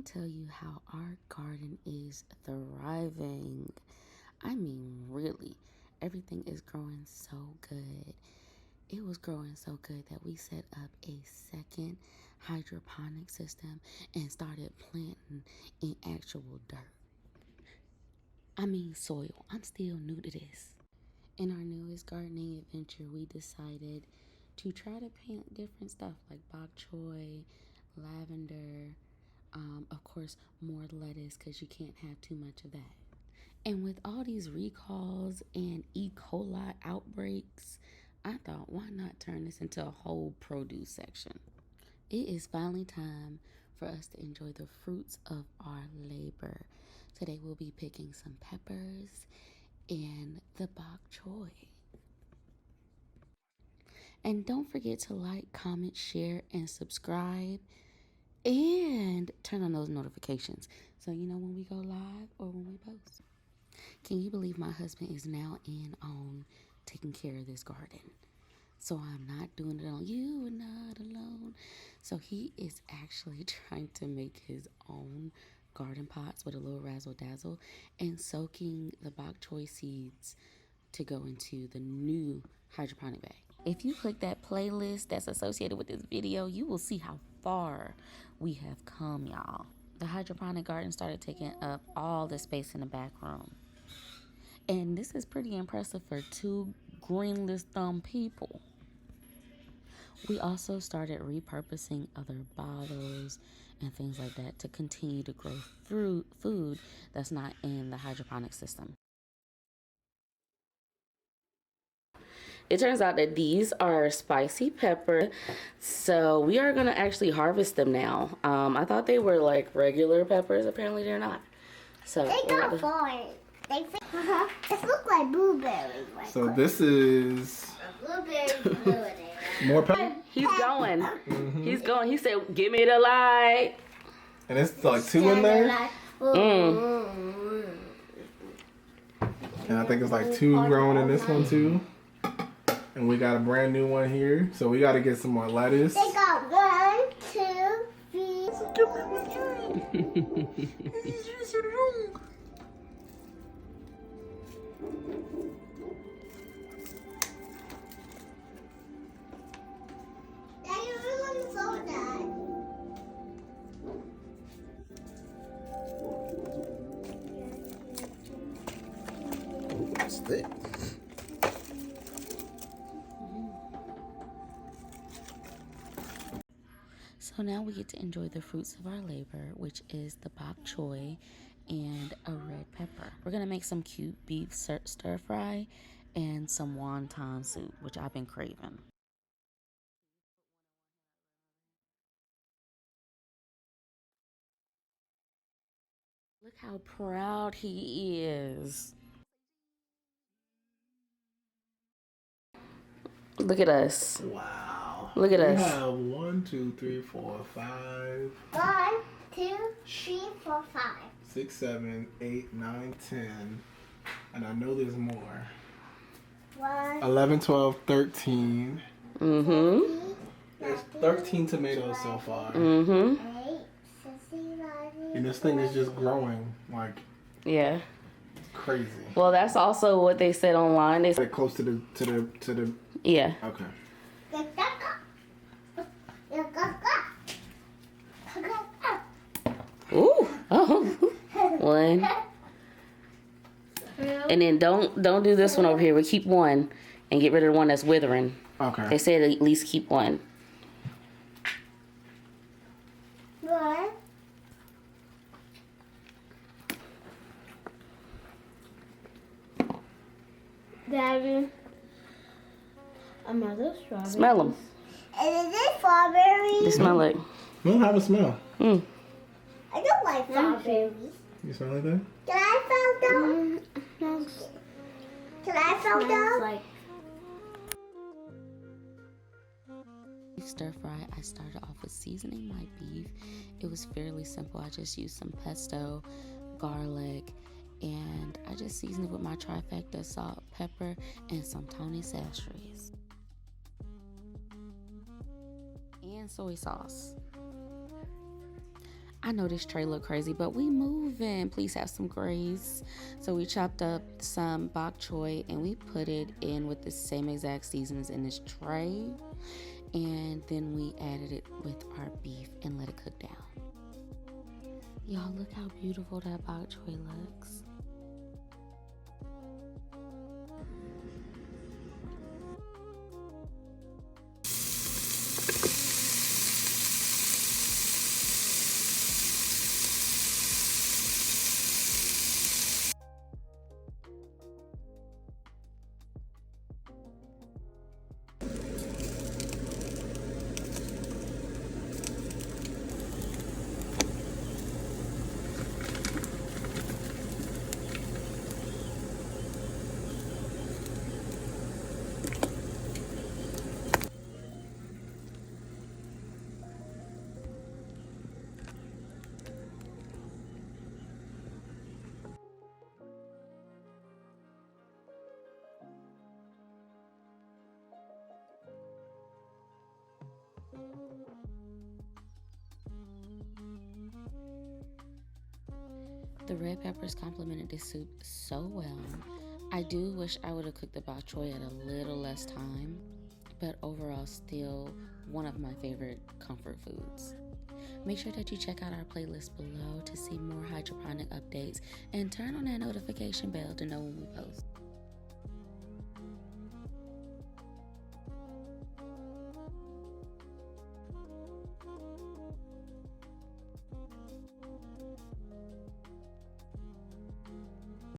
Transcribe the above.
tell you how our garden is thriving. I mean, really, everything is growing so good. It was growing so good that we set up a second hydroponic system and started planting in actual dirt. I mean soil. I'm still new to this. In our newest gardening adventure, we decided to try to plant different stuff like bok choy, lavender, of course, more lettuce because you can't have too much of that. And with all these recalls and E. coli outbreaks, I thought, why not turn this into a whole produce section? It is finally time for us to enjoy the fruits of our labor. Today we'll be picking some peppers and the bok choy. And don't forget to like, comment, share, and subscribe. And turn on those notifications so you know when we go live or when we post. Can you believe my husband is now in on taking care of this garden? So I'm not doing it on you and not alone. So he is actually trying to make his own garden pots with a little razzle dazzle and soaking the bok choy seeds to go into the new hydroponic bag. If you click that playlist that's associated with this video, you will see how far we have come, y'all. The hydroponic garden started taking up all the space in the back room. And this is pretty impressive for two greenless thumb people. We also started repurposing other bottles and things like that to continue to grow food that's not in the hydroponic system. It turns out that these are spicy pepper, so we are going to actually harvest them now. I thought they were like regular peppers. Apparently they're not. So they got foreign. It looks like blueberries. So this is blueberry. More pepper. He's going. He's going. He said, "Give me the light." And it's like two in there. And I think it's like two grown in this one too. And we got a brand new one here. So we got to get some more lettuce. They got 1, 2, 3. That's thick. So now we get to enjoy the fruits of our labor, which is the bok choy and a red pepper. We're gonna make some cute beef stir fry and some wonton soup, which I've been craving. Look how proud he is. Look at us. Wow. Look at us. We have 1, 2, 3, 4, 5. 1, 2, 3, 4, 5. 6, 7, 8, 9, 10. And I know there's more. 1, 11, 12, 13. Mm-hmm. There's 13 tomatoes so far. Mm-hmm. 8, 16, 19. And this thing is just growing like Yeah. crazy. Well, that's also what they said online. They said Close to the. yeah. Okay. Ooh. Oh. 1. And then don't do this one over here. We keep 1 and get rid of the one that's withering. Okay. They said at least keep 1. 1. Daddy, another strawberry. Smell them. And is this strawberries? They smell like. Well, have a smell. Mm. I don't like strawberries. You smell like that? Can I smell them? Can I smell them? Like stir fry, I started off with seasoning my beef. It was fairly simple. I just used some pesto, garlic, and I just seasoned it with my trifecta: salt, pepper, and some Tony sachets and soy sauce. I know this tray look crazy, but we moving. Please have some grace. So we chopped up some bok choy and we put it in with the same exact seasonings in this tray. And then we added it with our beef and let it cook down. Y'all, look how beautiful that bok choy looks. The red peppers complemented this soup so well. I do wish I would have cooked the bok choy at a little less time, but overall still one of my favorite comfort foods. Make sure that you check out our playlist below to see more hydroponic updates and turn on that notification bell to know when we post.